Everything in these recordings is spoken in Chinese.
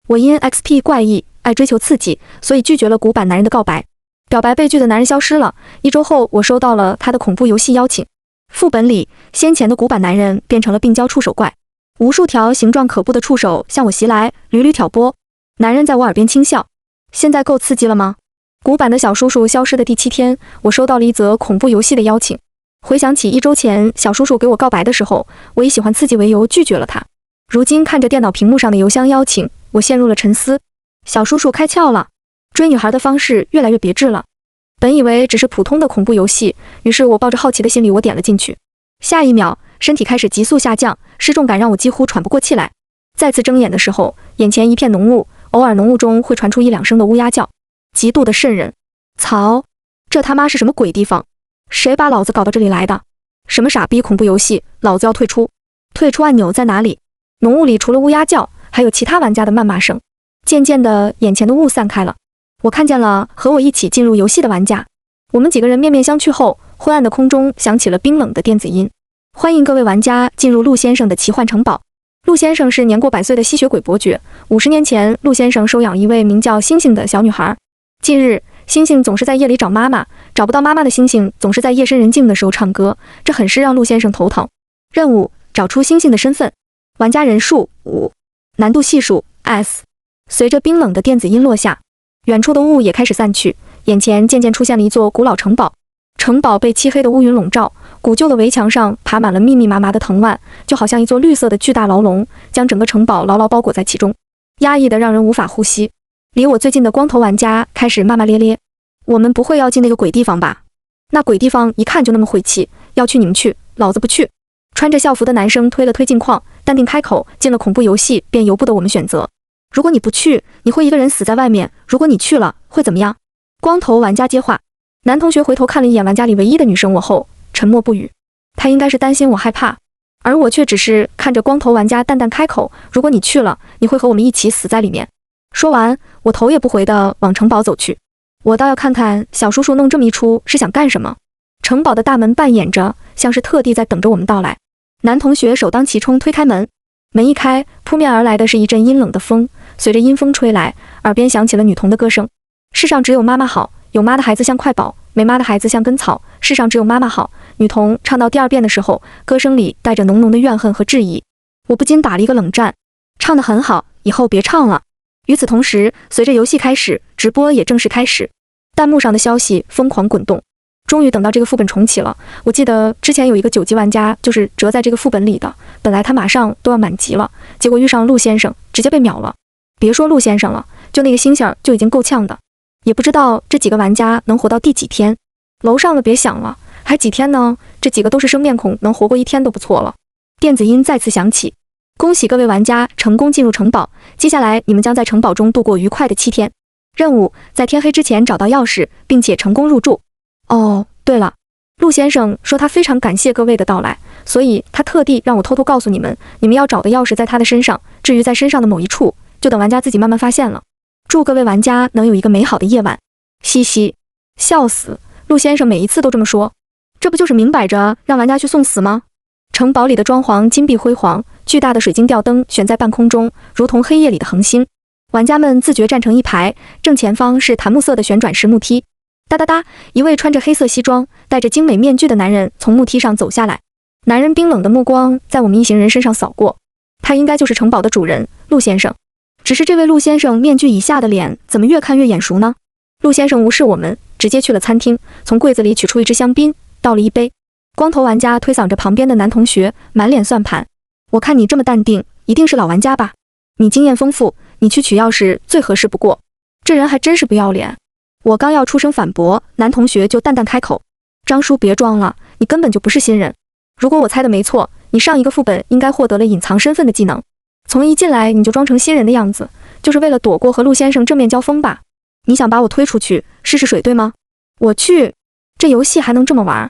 我因 XP 怪异，爱追求刺激，所以拒绝了古板男人的告白。表白被拒的男人消失了。1周后，我收到了他的恐怖游戏邀请。副本里，先前的古板男人变成了病娇触手怪，无数条形状可怖的触手向我袭来，屡屡挑拨。男人在我耳边轻笑：“现在够刺激了吗？”古板的小叔叔消失的第7天，我收到了一则恐怖游戏的邀请。回想起1周前小叔叔给我告白的时候，我以喜欢刺激为由拒绝了他。如今看着电脑屏幕上的邮箱邀请，我陷入了沉思。小叔叔开窍了，追女孩的方式越来越别致了。本以为只是普通的恐怖游戏，于是我抱着好奇的心理，我点了进去。下一秒，身体开始急速下降，失重感让我几乎喘不过气来。再次睁眼的时候，眼前一片浓雾，偶尔浓雾中会传出1-2声的乌鸦叫，极度的瘆人。操，这他妈是什么鬼地方？谁把老子搞到这里来的？什么傻逼恐怖游戏，老子要退出！退出按钮在哪里？浓雾里除了乌鸦叫，还有其他玩家的谩骂声。渐渐的，眼前的雾散开了，我看见了和我一起进入游戏的玩家。我们几个人面面相觑后，昏暗的空中响起了冰冷的电子音：“欢迎各位玩家进入陆先生的奇幻城堡。”陆先生是年过100岁的吸血鬼伯爵。50年前，陆先生收养一位名叫星星的小女孩。近日，星星总是在夜里找妈妈，找不到妈妈的星星总是在夜深人静的时候唱歌，这很是让陆先生头疼。任务：找出星星的身份。玩家人数5，难度系数 S。随着冰冷的电子音落下，远处的雾也开始散去，眼前渐渐出现了一座古老城堡。城堡被漆黑的乌云笼罩，古旧的围墙上爬满了密密麻麻的藤蔓，就好像一座绿色的巨大牢笼，将整个城堡牢牢包裹在其中，压抑得让人无法呼吸。离我最近的光头玩家开始骂骂咧咧：“我们不会要进那个鬼地方吧？那鬼地方一看就那么晦气，要去你们去，老子不去。”穿着校服的男生推了推镜框，淡定开口：“进了恐怖游戏，便由不得我们选择。如果你不去，你会一个人死在外面；如果你去了，会怎么样？”光头玩家接话。男同学回头看了一眼玩家里唯一的女生我后，沉默不语。他应该是担心我害怕，而我却只是看着光头玩家淡淡开口：“如果你去了，你会和我们一起死在里面。”说完，我头也不回地往城堡走去。我倒要看看小叔叔弄这么一出是想干什么。城堡的大门半掩着，像是特地在等着我们到来。男同学首当其冲推开门，门一开，扑面而来的是一阵阴冷的风，随着阴风吹来，耳边响起了女童的歌声：“世上只有妈妈好，有妈的孩子像块宝，没妈的孩子像根草，世上只有妈妈好。”女童唱到第2遍的时候，歌声里带着浓浓的怨恨和质疑。我不禁打了一个冷战，唱得很好，以后别唱了。与此同时，随着游戏开始，直播也正式开始，弹幕上的消息疯狂滚动。终于等到这个副本重启了。我记得之前有一个9级玩家就是折在这个副本里的，本来他马上都要满级了，结果遇上陆先生，直接被秒了。别说陆先生了，就那个星星就已经够呛的，也不知道这几个玩家能活到第几天。楼上的别想了，还几天呢？这几个都是生面孔，能活过1天都不错了。电子音再次响起：“恭喜各位玩家成功进入城堡，接下来你们将在城堡中度过愉快的7天。任务：在天黑之前找到钥匙，并且成功入住。”哦，对了，陆先生说他非常感谢各位的到来，所以他特地让我偷偷告诉你们，你们要找的钥匙在他的身上，至于在身上的某一处，就等玩家自己慢慢发现了。祝各位玩家能有一个美好的夜晚。嘻嘻，笑死，陆先生每一次都这么说，这不就是明摆着让玩家去送死吗？城堡里的装潢金碧辉煌，巨大的水晶吊灯悬在半空中，如同黑夜里的恒星。玩家们自觉站成一排，正前方是檀木色的旋转石木梯。哒哒哒，一位穿着黑色西装、戴着精美面具的男人从木梯上走下来。男人冰冷的目光在我们一行人身上扫过，他应该就是城堡的主人陆先生。只是这位陆先生面具以下的脸怎么越看越眼熟呢？陆先生无视我们，直接去了餐厅，从柜子里取出一支香槟，倒了一杯。光头玩家推搡着旁边的男同学，满脸算盘：“我看你这么淡定，一定是老玩家吧？你经验丰富，你去取钥匙最合适不过。”这人还真是不要脸。我刚要出声反驳，男同学就淡淡开口：“张叔别装了，你根本就不是新人。如果我猜的没错，你上一个副本应该获得了隐藏身份的技能，从一进来你就装成新人的样子，就是为了躲过和陆先生正面交锋吧？你想把我推出去试试水对吗？”我去，这游戏还能这么玩？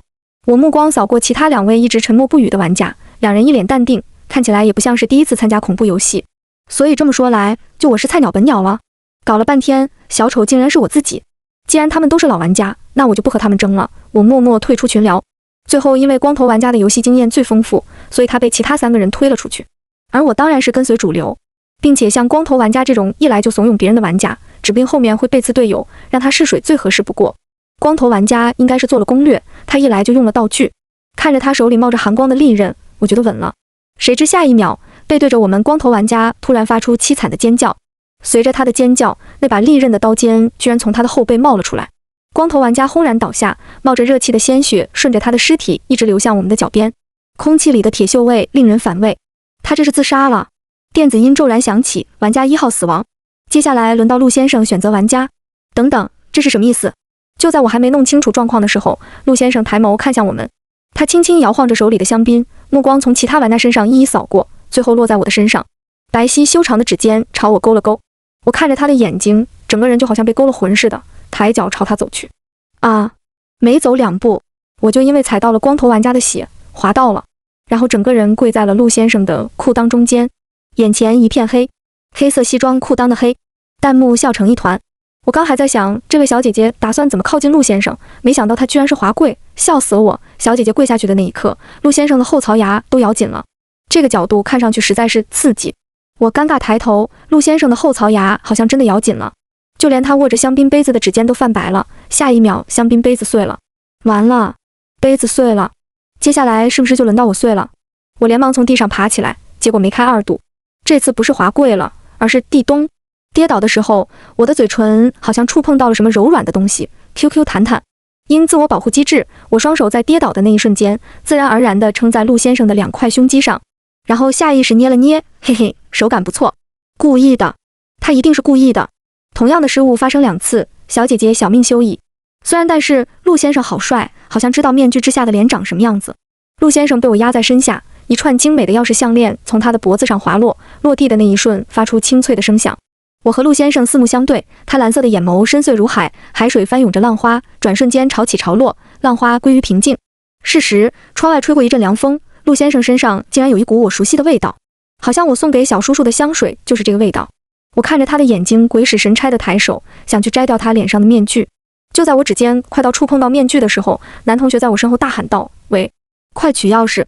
我目光扫过其他2位一直沉默不语的玩家，2人一脸淡定，看起来也不像是第一次参加恐怖游戏。所以这么说来，就我是菜鸟本鸟了。搞了半天，小丑竟然是我自己。既然他们都是老玩家，那我就不和他们争了。我默默退出群聊。最后因为光头玩家的游戏经验最丰富，所以他被其他3个人推了出去，而我当然是跟随主流。并且像光头玩家这种一来就怂恿别人的玩家，指不定后面会背刺队友，让他试水最合适不过。光头玩家应该是做了攻略，他一来就用了道具。看着他手里冒着寒光的利刃，我觉得稳了。谁知下一秒，背对着我们光头玩家突然发出凄惨的尖叫，随着他的尖叫，那把利刃的刀尖居然从他的后背冒了出来。光头玩家轰然倒下，冒着热气的鲜血顺着他的尸体一直流向我们的脚边，空气里的铁锈味令人反胃。他这是自杀了。电子音骤然响起，玩家1号死亡。接下来轮到陆先生选择玩家。等等，这是什么意思？就在我还没弄清楚状况的时候，陆先生抬眸看向我们，他轻轻摇晃着手里的香槟，目光从其他玩家身上一一扫过，最后落在我的身上。白皙修长的指尖朝我勾了勾，我看着他的眼睛，整个人就好像被勾了魂似的，抬脚朝他走去。啊！没走2步，我就因为踩到了光头玩家的血，滑倒了，然后整个人跪在了陆先生的裤裆中间，眼前一片黑，黑色西装裤裆的黑，弹幕笑成一团。我刚还在想这位小姐姐打算怎么靠近陆先生，没想到她居然是滑跪，笑死我！小姐姐跪下去的那一刻，陆先生的后槽牙都咬紧了，这个角度看上去实在是刺激。我尴尬抬头，陆先生的后槽牙好像真的咬紧了，就连他握着香槟杯子的指尖都泛白了。下一秒，香槟杯子碎了，完了，杯子碎了。接下来是不是就轮到我碎了？我连忙从地上爬起来，结果没开2度，这次不是滑跪了，而是地咚。跌倒的时候，我的嘴唇好像触碰到了什么柔软的东西 ，QQ 弹弹。因自我保护机制，我双手在跌倒的那一瞬间，自然而然地撑在陆先生的2块胸肌上，然后下意识捏了捏，嘿嘿，手感不错。故意的，他一定是故意的。同样的失误发生2次，小姐姐小命休矣。但是陆先生好帅，好像知道面具之下的脸长什么样子。陆先生被我压在身下，一串精美的钥匙项链从他的脖子上滑落，落地的那一瞬发出清脆的声响。我和陆先生四目相对，他蓝色的眼眸深邃如海，海水翻涌着浪花，转瞬间潮起潮落，浪花归于平静。是时，窗外吹过一阵凉风，陆先生身上竟然有一股我熟悉的味道，好像我送给小叔叔的香水就是这个味道。我看着他的眼睛，鬼使神差地抬手，想去摘掉他脸上的面具。就在我指尖快到触碰到面具的时候，男同学在我身后大喊道：“喂，快取钥匙！”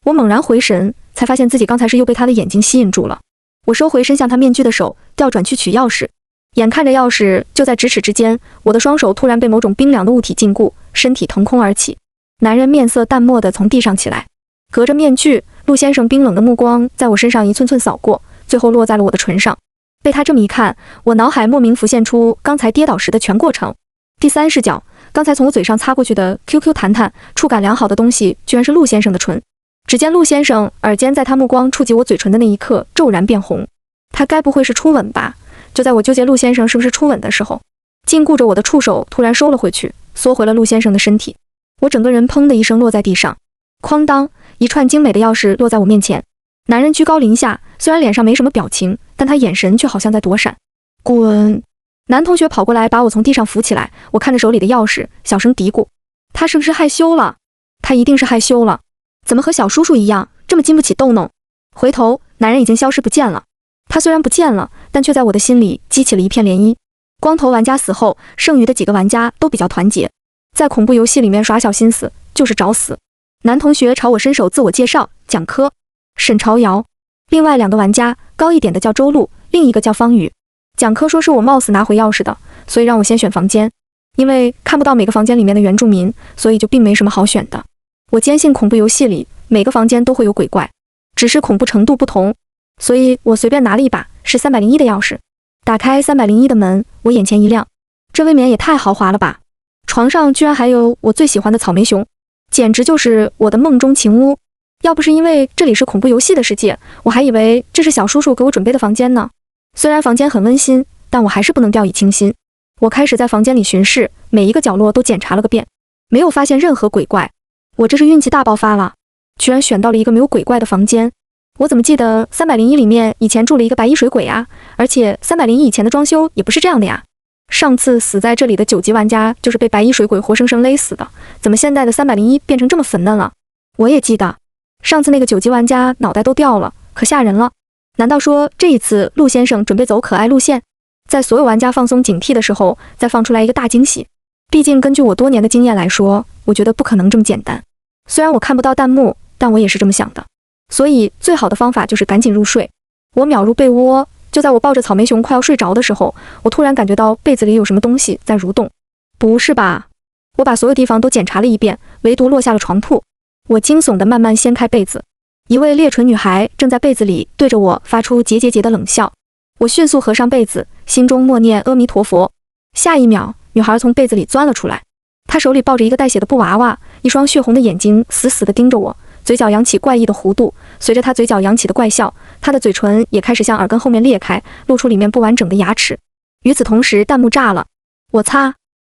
我猛然回神，才发现自己刚才是又被他的眼睛吸引住了。我收回伸向他面具的手，调转去取钥匙。眼看着钥匙就在咫尺之间，我的双手突然被某种冰凉的物体禁锢，身体腾空而起。男人面色淡漠地从地上起来，隔着面具，陆先生冰冷的目光在我身上一寸寸扫过，最后落在了我的唇上。被他这么一看，我脑海莫名浮现出刚才跌倒时的全过程。第3视角，刚才从我嘴上擦过去的 QQ 弹弹，触感良好的东西居然是陆先生的唇。只见陆先生耳尖在他目光触及我嘴唇的那一刻骤然变红，他该不会是初吻吧？就在我纠结陆先生是不是初吻的时候，禁锢着我的触手突然收了回去，缩回了陆先生的身体。我整个人砰的一声落在地上，哐当，一串精美的钥匙落在我面前。男人居高临下，虽然脸上没什么表情，但他眼神却好像在躲闪。滚！男同学跑过来把我从地上扶起来，我看着手里的钥匙，小声嘀咕：他是不是害羞了？他一定是害羞了。怎么和小叔叔一样这么经不起逗弄？回头，男人已经消失不见了。他虽然不见了，但却在我的心里激起了一片涟漪。光头玩家死后，剩余的几个玩家都比较团结，在恐怖游戏里面耍小心思就是找死。男同学朝我伸手自我介绍：蒋科、沈朝瑶。另外2个玩家，高一点的叫周路，另一个叫方宇。蒋科说是我冒死拿回钥匙的，所以让我先选房间。因为看不到每个房间里面的原住民，所以就并没什么好选的。我坚信恐怖游戏里每个房间都会有鬼怪，只是恐怖程度不同，所以我随便拿了一把是301的钥匙。打开301的门，我眼前一亮，这未免也太豪华了吧！床上居然还有我最喜欢的草莓熊，简直就是我的梦中情屋。要不是因为这里是恐怖游戏的世界，我还以为这是小叔叔给我准备的房间呢。虽然房间很温馨，但我还是不能掉以轻心。我开始在房间里巡视，每一个角落都检查了个遍，没有发现任何鬼怪。我这是运气大爆发了，居然选到了一个没有鬼怪的房间。我怎么记得301里面以前住了一个白衣水鬼啊？而且301以前的装修也不是这样的呀。上次死在这里的9级玩家就是被白衣水鬼活生生勒死的，怎么现在的301变成这么粉嫩了？我也记得，上次那个9级玩家脑袋都掉了，可吓人了。难道说这一次陆先生准备走可爱路线，在所有玩家放松警惕的时候，再放出来一个大惊喜？毕竟根据我多年的经验来说，我觉得不可能这么简单。虽然我看不到弹幕，但我也是这么想的。所以最好的方法就是赶紧入睡。我秒入被窝，就在我抱着草莓熊快要睡着的时候，我突然感觉到被子里有什么东西在蠕动。不是吧？我把所有地方都检查了一遍，唯独落下了床铺。我惊悚地慢慢掀开被子，一位裂唇女孩正在被子里对着我发出桀桀桀的冷笑。我迅速合上被子，心中默念阿弥陀佛。下一秒，女孩从被子里钻了出来，她手里抱着一个带血的布娃娃，一双血红的眼睛死死地盯着我，嘴角扬起怪异的弧度。随着她嘴角扬起的怪笑，她的嘴唇也开始向耳根后面裂开，露出里面不完整的牙齿。与此同时，弹幕炸了。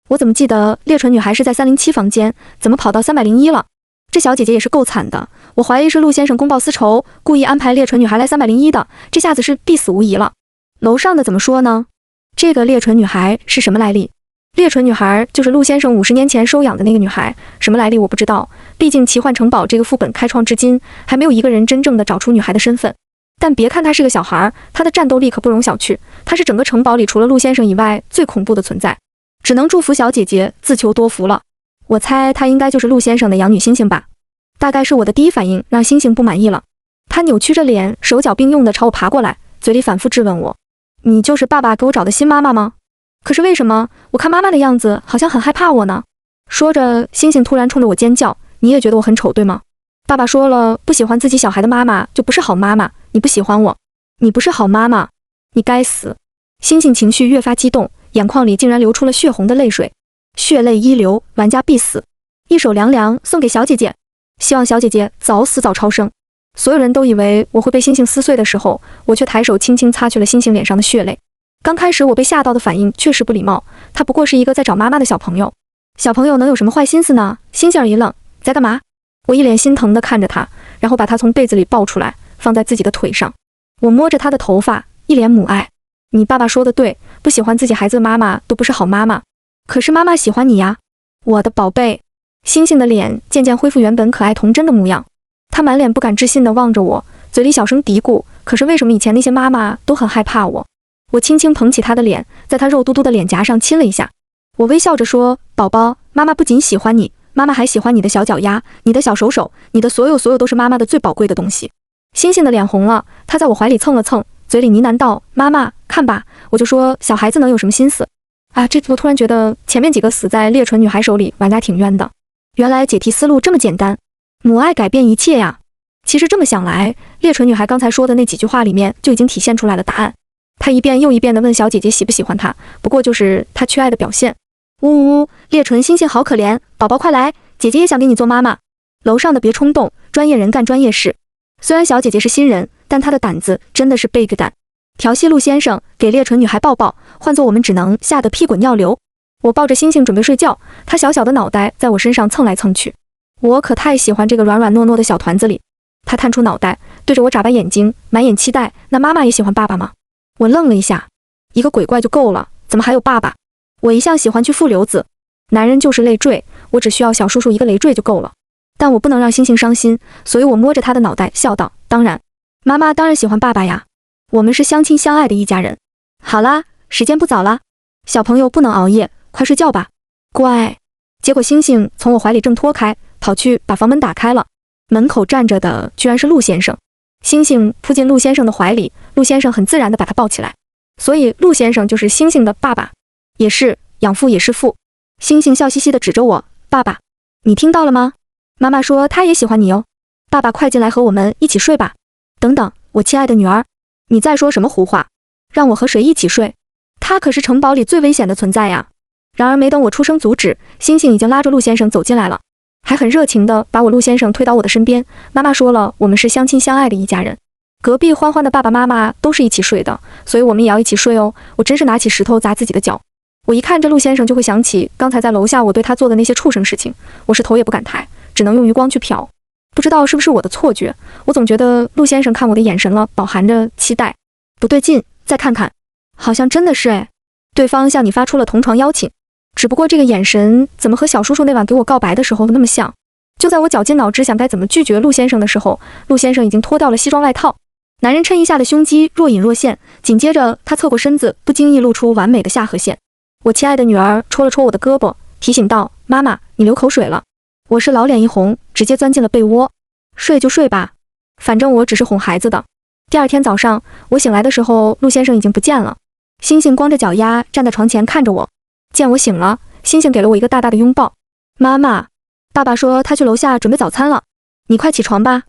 我怎么记得裂唇女孩是在307房间，怎么跑到301了？这小姐姐也是够惨的，我怀疑是陆先生公报私仇，故意安排裂唇女孩来301的，这下子是必死无疑了。楼上的怎么说呢？这个裂唇女孩是什么来历？裂唇女孩就是陆先生50年前收养的那个女孩，什么来历我不知道，毕竟奇幻城堡这个副本开创至今，还没有一个人真正的找出女孩的身份。但别看她是个小孩，她的战斗力可不容小觑，她是整个城堡里除了陆先生以外最恐怖的存在。只能祝福小姐姐自求多福了。我猜她应该就是陆先生的养女星星吧。大概是我的第一反应让星星不满意了，她扭曲着脸，手脚并用地朝我爬过来，嘴里反复质问我：“你就是爸爸给我找的新妈妈吗？可是为什么我看妈妈的样子好像很害怕我呢？”说着，星星突然冲着我尖叫：“你也觉得我很丑对吗？爸爸说了，不喜欢自己小孩的妈妈就不是好妈妈，你不喜欢我，你不是好妈妈，你该死！”星星情绪越发激动，眼眶里竟然流出了血红的泪水。血泪一流，玩家必死。一首凉凉送给小姐姐，希望小姐姐早死早超生。所有人都以为我会被星星撕碎的时候，我却抬手轻轻擦去了星星脸上的血泪。刚开始我被吓到的反应确实不礼貌，他不过是一个在找妈妈的小朋友，小朋友能有什么坏心思呢？星星儿一愣，在干嘛？我一脸心疼地看着他，然后把他从被子里抱出来，放在自己的腿上。我摸着他的头发，一脸母爱。你爸爸说的对，不喜欢自己孩子的妈妈都不是好妈妈。可是妈妈喜欢你呀，我的宝贝。星星的脸渐渐恢复原本可爱童真的模样，他满脸不敢置信地望着我，嘴里小声嘀咕：“可是为什么以前那些妈妈都很害怕我？”我轻轻捧起他的脸，在他肉嘟嘟的脸颊上亲了一下。我微笑着说：“宝宝，妈妈不仅喜欢你，妈妈还喜欢你的小脚丫，你的小手手，你的所有都是妈妈的最宝贵的东西。”星星的脸红了，他在我怀里蹭了蹭，嘴里呢喃道：“妈妈，看吧。”我就说小孩子能有什么心思啊？这我突然觉得前面几个死在裂唇女孩手里，玩家挺冤的。原来解题思路这么简单，母爱改变一切呀！其实这么想来，裂唇女孩刚才说的那几句话里面就已经体现出来了答案。她一遍又一遍地问小姐姐喜不喜欢她，不过就是她缺爱的表现。呜呜呜，裂唇星星好可怜，宝宝快来，姐姐也想给你做妈妈。楼上的别冲动，专业人干专业事。虽然小姐姐是新人，但她的胆子真的是 big 胆。调戏陆先生，给裂唇女孩抱抱，换作我们只能吓得屁滚尿流。我抱着星星准备睡觉，她小小的脑袋在我身上蹭来蹭去，我可太喜欢这个软软糯糯的小团子里。她探出脑袋，对着我眨巴眼睛，满眼期待。那妈妈也喜欢爸爸吗？我愣了一下，一个鬼怪就够了，怎么还有爸爸？我一向喜欢去负流子，男人就是累赘，我只需要小叔叔一个累赘就够了。但我不能让星星伤心，所以我摸着她的脑袋笑道：“当然，妈妈当然喜欢爸爸呀，我们是相亲相爱的一家人。好啦，时间不早了，小朋友不能熬夜，快睡觉吧，乖。”结果星星从我怀里挣脱开，跑去把房门打开了，门口站着的居然是陆先生。星星扑进陆先生的怀里，陆先生很自然地把他抱起来，所以陆先生就是星星的爸爸，也是养父也是父。星星笑嘻嘻地指着我：“爸爸，你听到了吗？妈妈说她也喜欢你哦，爸爸快进来和我们一起睡吧。”等等，我亲爱的女儿，你在说什么胡话？让我和谁一起睡？他可是城堡里最危险的存在呀！然而没等我出声阻止，星星已经拉着陆先生走进来了，还很热情地把陆先生推到我的身边。妈妈说了，我们是相亲相爱的一家人，隔壁欢欢的爸爸妈妈都是一起睡的，所以我们也要一起睡哦。我真是拿起石头砸自己的脚。我一看这陆先生就会想起刚才在楼下我对他做的那些畜生事情，我是头也不敢抬，只能用余光去瞟。不知道是不是我的错觉，我总觉得陆先生看我的眼神了饱含着期待。不对劲，再看看，好像真的是哎，对方向你发出了同床邀请，只不过这个眼神怎么和小叔叔那晚给我告白的时候那么像。就在我绞尽脑汁想该怎么拒绝陆先生的时候，陆先生已经脱掉了西装外套，男人衬衣下的胸肌若隐若现，紧接着他侧过身子，不经意露出完美的下颌线。我亲爱的女儿戳了戳我的胳膊，提醒道：“妈妈，你流口水了。”我是老脸一红，直接钻进了被窝。睡就睡吧，反正我只是哄孩子的。第二天早上，我醒来的时候，陆先生已经不见了。星星光着脚丫站在床前看着我，见我醒了，星星给了我一个大大的拥抱。妈妈，爸爸说他去楼下准备早餐了，你快起床吧。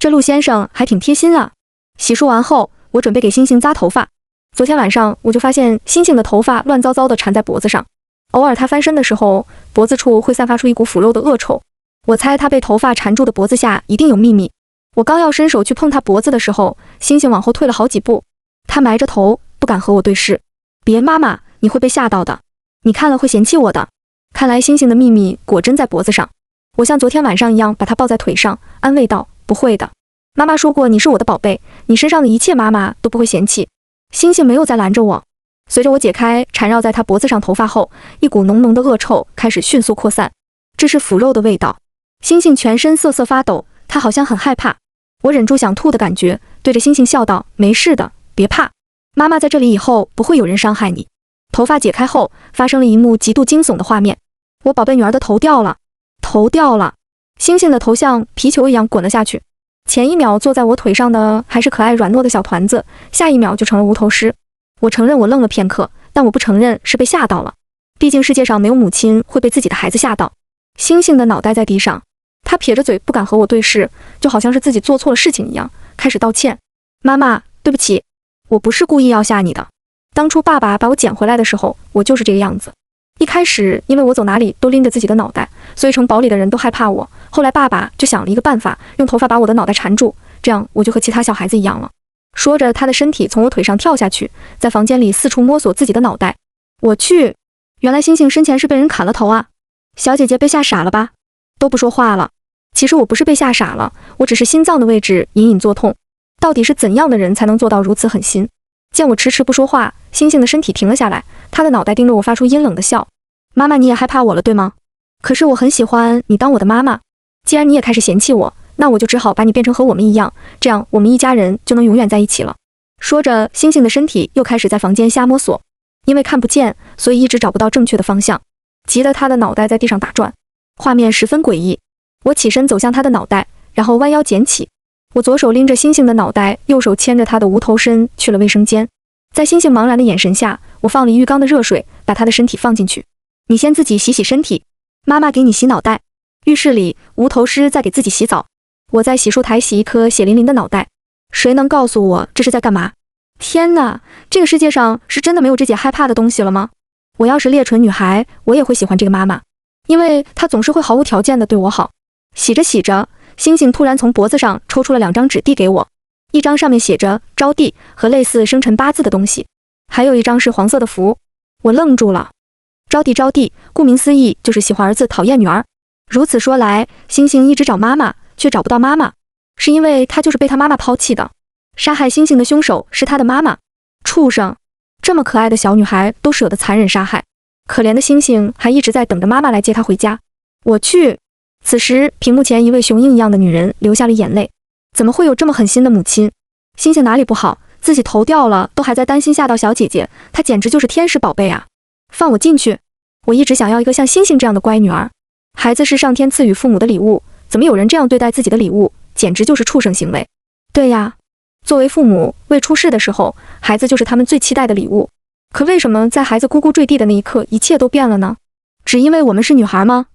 这陆先生还挺贴心啊。洗漱完后，我准备给星星扎头发。昨天晚上我就发现星星的头发乱糟糟的缠在脖子上，偶尔他翻身的时候，脖子处会散发出一股腐肉的恶臭。我猜他被头发缠住的脖子下一定有秘密。我刚要伸手去碰他脖子的时候，星星往后退了好几步，他埋着头不敢和我对视。别，妈妈，你会被吓到的，你看了会嫌弃我的。看来星星的秘密果真在脖子上。我像昨天晚上一样把他抱在腿上，安慰道，不会的，妈妈说过你是我的宝贝，你身上的一切妈妈都不会嫌弃。星星没有再拦着我。随着我解开缠绕在他脖子上头发后，一股浓浓的恶臭开始迅速扩散，这是腐肉的味道。星星全身瑟瑟发抖，他好像很害怕。我忍住想吐的感觉，对着星星笑道，没事的，别怕，妈妈在这里以后不会有人伤害你。头发解开后，发生了一幕极度惊悚的画面，我宝贝女儿的头掉了，头掉了，星星的头像皮球一样滚了下去。前一秒坐在我腿上的还是可爱软糯的小团子，下一秒就成了无头尸。我承认我愣了片刻，但我不承认是被吓到了，毕竟世界上没有母亲会被自己的孩子吓到。星星的脑袋在地上，他撇着嘴不敢和我对视，就好像是自己做错了事情一样，开始道歉。妈妈，对不起，我不是故意要吓你的。当初爸爸把我捡回来的时候，我就是这个样子。一开始因为我走哪里都拎着自己的脑袋，所以城堡里的人都害怕我。后来爸爸就想了一个办法，用头发把我的脑袋缠住，这样我就和其他小孩子一样了。说着，他的身体从我腿上跳下去，在房间里四处摸索自己的脑袋。我去，原来星星生前是被人砍了头啊！小姐姐被吓傻了吧？都不说话了。其实我不是被吓傻了，我只是心脏的位置隐隐作痛。到底是怎样的人才能做到如此狠心？见我迟迟不说话，星星的身体停了下来，他的脑袋盯着我发出阴冷的笑。妈妈，你也害怕我了对吗？可是我很喜欢你当我的妈妈。既然你也开始嫌弃我，那我就只好把你变成和我们一样，这样我们一家人就能永远在一起了。说着，星星的身体又开始在房间瞎摸索，因为看不见，所以一直找不到正确的方向，急得他的脑袋在地上打转，画面十分诡异。我起身走向他的脑袋，然后弯腰捡起。我左手拎着星星的脑袋，右手牵着他的无头身去了卫生间。在星星茫然的眼神下，我放了浴缸的热水，把他的身体放进去。你先自己洗洗身体，妈妈给你洗脑袋。浴室里，无头尸在给自己洗澡。我在洗漱台洗一颗血淋淋的脑袋。谁能告诉我这是在干嘛？天哪，这个世界上是真的没有这姐害怕的东西了吗？我要是烈唇女孩，我也会喜欢这个妈妈，因为她总是会毫无条件的对我好。洗着洗着，星星突然从脖子上抽出了2张纸递给我，一张上面写着招娣和类似生辰八字的东西，还有一张是黄色的符。我愣住了。招娣，顾名思义就是喜欢儿子讨厌女儿。如此说来，星星一直找妈妈却找不到妈妈，是因为他就是被他妈妈抛弃的。杀害星星的凶手是他的妈妈。畜生，这么可爱的小女孩都舍得残忍杀害，可怜的星星还一直在等着妈妈来接她回家。我去。此时屏幕前一位雄鹰一样的女人流下了眼泪。怎么会有这么狠心的母亲？星星哪里不好，自己头掉了都还在担心吓到小姐姐，她简直就是天使宝贝啊！放我进去，我一直想要一个像星星这样的乖女儿。孩子是上天赐予父母的礼物，怎么有人这样对待自己的礼物，简直就是畜生行为。对呀，作为父母，未出世的时候，孩子就是他们最期待的礼物。可为什么在孩子咕咕坠地的那一刻，一切都变了呢？只因为我们是女孩吗？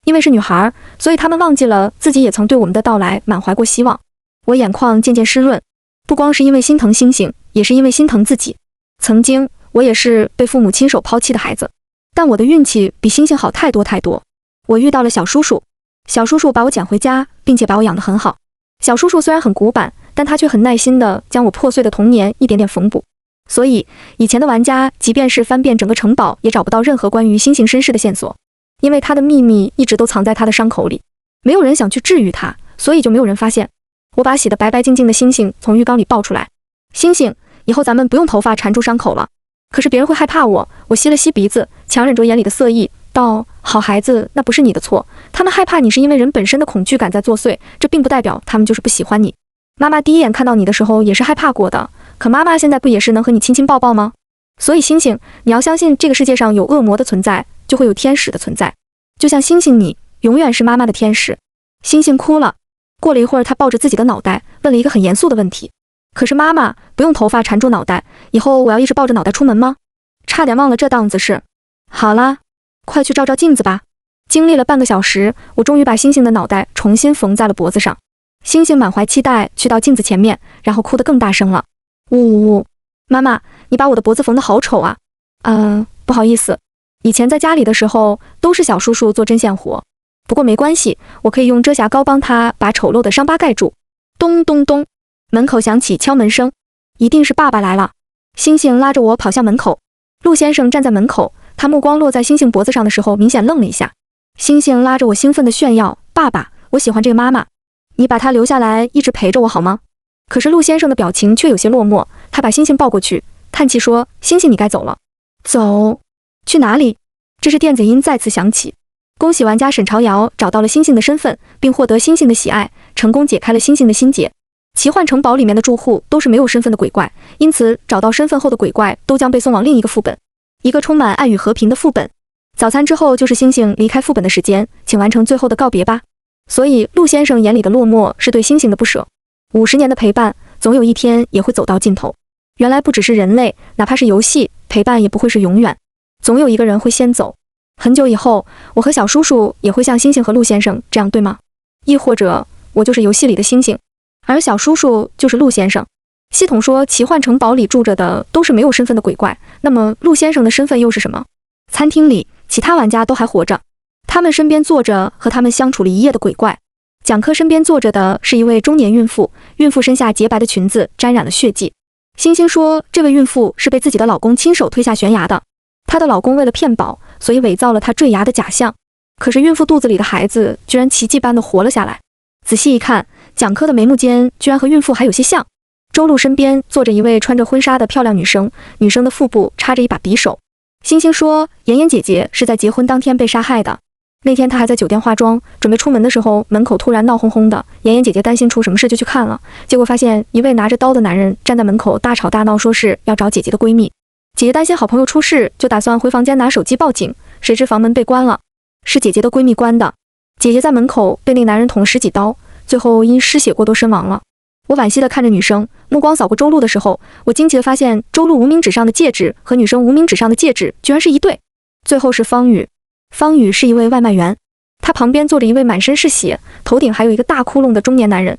因为是女孩，所以他们忘记了自己也曾对我们的到来满怀过希望。我眼眶渐渐湿润，不光是因为心疼星星，也是因为心疼自己。曾经我也是被父母亲手抛弃的孩子，但我的运气比星星好太多太多。我遇到了小叔叔，小叔叔把我捡回家，并且把我养得很好。小叔叔虽然很古板，但他却很耐心地将我破碎的童年一点点缝补。所以以前的玩家即便是翻遍整个城堡，也找不到任何关于星星身世的线索，因为他的秘密一直都藏在他的伤口里，没有人想去治愈他，所以就没有人发现。我把洗得白白净净的星星从浴缸里抱出来。星星，以后咱们不用头发缠住伤口了。可是别人会害怕我。我吸了吸鼻子，强忍着眼里的色意，道：好孩子，那不是你的错，他们害怕你是因为人本身的恐惧感在作祟，这并不代表他们就是不喜欢你。妈妈第一眼看到你的时候也是害怕过的，可妈妈现在不也是能和你亲亲抱抱吗？所以星星，你要相信这个世界上有恶魔的存在，就会有天使的存在。就像星星，你永远是妈妈的天使。星星哭了。过了一会儿，他抱着自己的脑袋，问了一个很严肃的问题：可是妈妈，不用头发缠住脑袋，以后我要一直抱着脑袋出门吗？差点忘了这档子事。好啦，快去照照镜子吧。经历了半个小时，我终于把星星的脑袋重新缝在了脖子上。星星满怀期待去到镜子前面，然后哭得更大声了。呜呜呜！妈妈，你把我的脖子缝得好丑啊！不好意思，以前在家里的时候都是小叔叔做针线活，不过没关系，我可以用遮瑕膏帮他把丑陋的伤疤盖住。咚咚咚，门口响起敲门声，一定是爸爸来了。星星拉着我跑向门口，陆先生站在门口，他目光落在星星脖子上的时候，明显愣了一下。星星拉着我兴奋地炫耀：爸爸，我喜欢这个妈妈，你把她留下来一直陪着我好吗？可是陆先生的表情却有些落寞，他把星星抱过去，叹气说：星星，你该走了。走？去哪里？这时电子音再次响起，恭喜玩家沈朝瑶找到了星星的身份，并获得星星的喜爱，成功解开了星星的心结。奇幻城堡里面的住户都是没有身份的鬼怪，因此找到身份后的鬼怪都将被送往另一个副本，一个充满爱与和平的副本。早餐之后就是星星离开副本的时间，请完成最后的告别吧。所以陆先生眼里的落寞是对星星的不舍。50年的陪伴，总有一天也会走到尽头。原来不只是人类，哪怕是游戏，陪伴也不会是永远，总有一个人会先走。很久以后，我和小叔叔也会像星星和陆先生这样，对吗？亦或者我就是游戏里的星星，而小叔叔就是陆先生。系统说奇幻城堡里住着的都是没有身份的鬼怪，那么陆先生的身份又是什么？餐厅里其他玩家都还活着，他们身边坐着和他们相处了一夜的鬼怪。蒋科身边坐着的是一位中年孕妇，孕妇身下洁白的裙子沾染了血迹。星星说这位孕妇是被自己的老公亲手推下悬崖的，她的老公为了骗保，所以伪造了她坠崖的假象。可是孕妇肚子里的孩子居然奇迹般的活了下来。仔细一看，蒋科的眉目间居然和孕妇还有些像。周露身边坐着一位穿着婚纱的漂亮女生，女生的腹部插着一把匕首。星星说妍妍姐姐是在结婚当天被杀害的。那天她还在酒店化妆，准备出门的时候，门口突然闹哄哄的，妍妍姐姐担心出什么事就去看了，结果发现一位拿着刀的男人站在门口大吵大闹，说是要找姐姐的闺蜜。姐姐担心好朋友出事，就打算回房间拿手机报警，谁知房门被关了，是姐姐的闺蜜关的。姐姐在门口被那男人捅了10几刀，最后因失血过多身亡了。我惋惜地看着女生，目光扫过周露的时候，我惊奇地发现周露无名指上的戒指和女生无名指上的戒指居然是一对。最后是方宇，方宇是一位外卖员，他旁边坐着一位满身是血，头顶还有一个大窟窿的中年男人。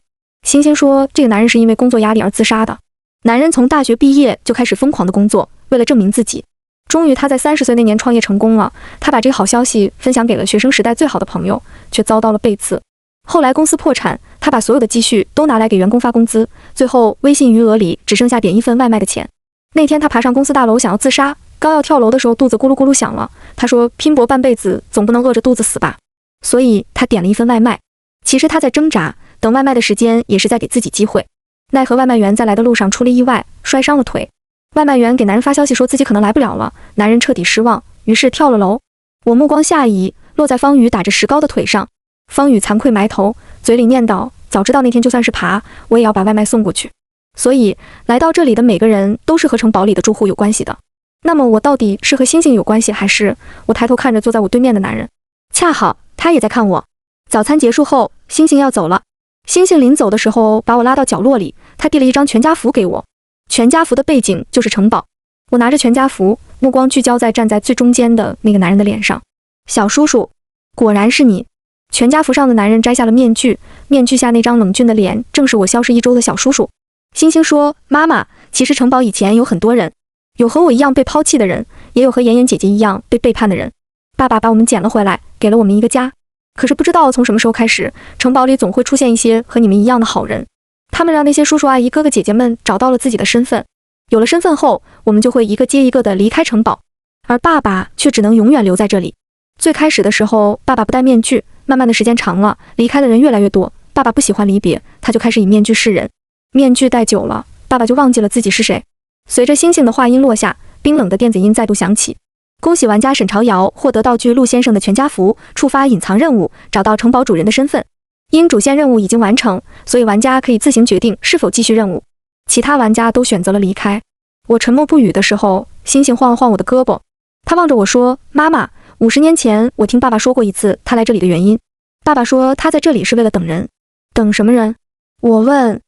星星说这个男人是因为工作压力而自杀的。男人从大学毕业就开始疯狂的工作，为了证明自己，终于他在30岁那年创业成功了。他把这个好消息分享给了学生时代最好的朋友，却遭到了背刺。后来公司破产，他把所有的积蓄都拿来给员工发工资，最后微信余额里只剩下点一份外卖的钱。那天他爬上公司大楼想要自杀，刚要跳楼的时候肚子咕噜咕噜响了，他说拼搏半辈子总不能饿着肚子死吧，所以他点了一份外卖。其实他在挣扎，等外卖的时间也是在给自己机会。奈何外卖员在来的路上出了意外，摔伤了腿。外卖员给男人发消息说自己可能来不了了，男人彻底失望，于是跳了楼。我目光下移，落在方宇打着石膏的腿上。方宇惭愧埋头，嘴里念叨：早知道那天就算是爬，我也要把外卖送过去。所以来到这里的每个人都是和城堡里的住户有关系的。那么我到底是和星星有关系，还是……我抬头看着坐在我对面的男人，恰好他也在看我。早餐结束后，星星要走了。星星临走的时候把我拉到角落里，他递了一张全家福给我。全家福的背景就是城堡。我拿着全家福，目光聚焦在站在最中间的那个男人的脸上。小叔叔，果然是你。全家福上的男人摘下了面具，面具下那张冷峻的脸正是我消失1周的小叔叔。星星说：妈妈，其实城堡以前有很多人，有和我一样被抛弃的人，也有和妍妍姐姐一样被背叛的人。爸爸把我们捡了回来，给了我们一个家。可是不知道从什么时候开始，城堡里总会出现一些和你们一样的好人，他们让那些叔叔阿姨哥哥姐姐们找到了自己的身份。有了身份后，我们就会一个接一个的离开城堡，而爸爸却只能永远留在这里。最开始的时候，爸爸不戴面具，慢慢的时间长了，离开的人越来越多，爸爸不喜欢离别，他就开始以面具示人。面具戴久了，爸爸就忘记了自己是谁。随着星星的话音落下，冰冷的电子音再度响起。恭喜玩家沈朝瑶获得道具陆先生的全家福，触发隐藏任务，找到城堡主人的身份。因主线任务已经完成，所以玩家可以自行决定是否继续任务。其他玩家都选择了离开。我沉默不语的时候，星星晃了晃我的胳膊，他望着我说：妈妈，50年前我听爸爸说过一次他来这里的原因。爸爸说他在这里是为了等人。等什么人？我问。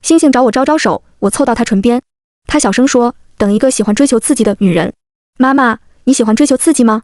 星星找我招招手，我凑到他唇边。他小声说：“等一个喜欢追求刺激的女人。”妈妈，你喜欢追求刺激吗？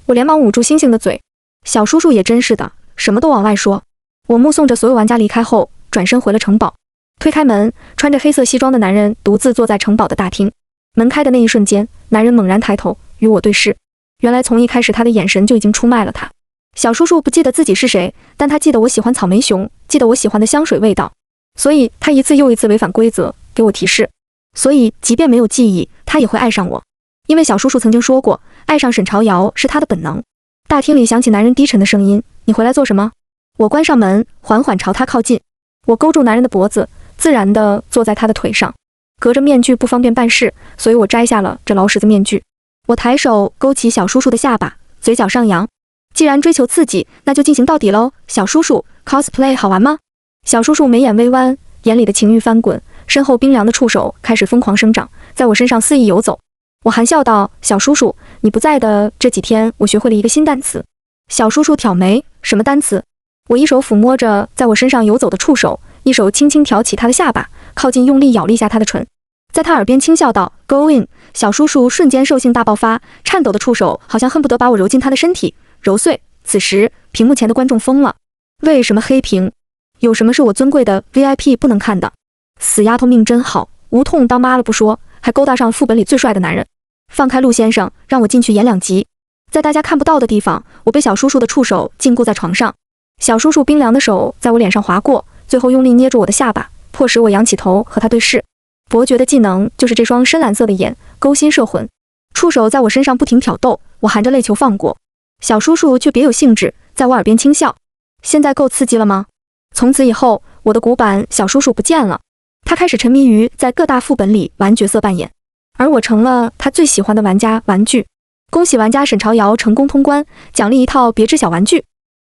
我连忙捂住星星的嘴。小叔叔也真是的，什么都往外说。我目送着所有玩家离开后，转身回了城堡。推开门，穿着黑色西装的男人独自坐在城堡的大厅。门开的那一瞬间，男人猛然抬头与我对视。原来从一开始他的眼神就已经出卖了他。小叔叔不记得自己是谁，但他记得我喜欢草莓熊，记得我喜欢的香水味道，所以他一次又一次违反规则，给我提示。所以即便没有记忆，他也会爱上我，因为小叔叔曾经说过，爱上沈朝瑶是他的本能。大厅里响起男人低沉的声音：“你回来做什么？”我关上门，缓缓朝他靠近。我勾住男人的脖子，自然地坐在他的腿上。隔着面具不方便办事，所以我摘下了这老石子面具。我抬手勾起小叔叔的下巴，嘴角上扬。既然追求刺激，那就进行到底喽。小叔叔 ，cosplay 好玩吗？小叔叔眉眼微弯，眼里的情欲翻滚，身后冰凉的触手开始疯狂生长，在我身上肆意游走。我含笑道：“小叔叔，你不在的这几天，我学会了一个新单词。”小叔叔挑眉：“什么单词？”我一手抚摸着在我身上游走的触手，一手轻轻挑起他的下巴，靠近用力咬了一下他的唇，在他耳边轻笑道 ：“Go in。”小叔叔瞬间兽性大爆发，颤抖的触手好像恨不得把我揉进他的身体，揉碎。此时，屏幕前的观众疯了。为什么黑屏？有什么是我尊贵的 VIP 不能看的？死丫头命真好，无痛当妈了不说，还勾搭上副本里最帅的男人。放开陆先生，让我进去演2集。在大家看不到的地方，我被小叔叔的触手禁锢在床上。小叔叔冰凉的手在我脸上划过，最后用力捏住我的下巴，迫使我仰起头和他对视。伯爵的技能就是这双深蓝色的眼，勾心摄魂。触手在我身上不停挑逗，我含着泪求放过。小叔叔却别有兴致，在我耳边轻笑。现在够刺激了吗？从此以后，我的古板小叔叔不见了。他开始沉迷于在各大副本里玩角色扮演，而我成了他最喜欢的玩家玩具。恭喜玩家沈朝瑶成功通关，奖励一套别致小玩具。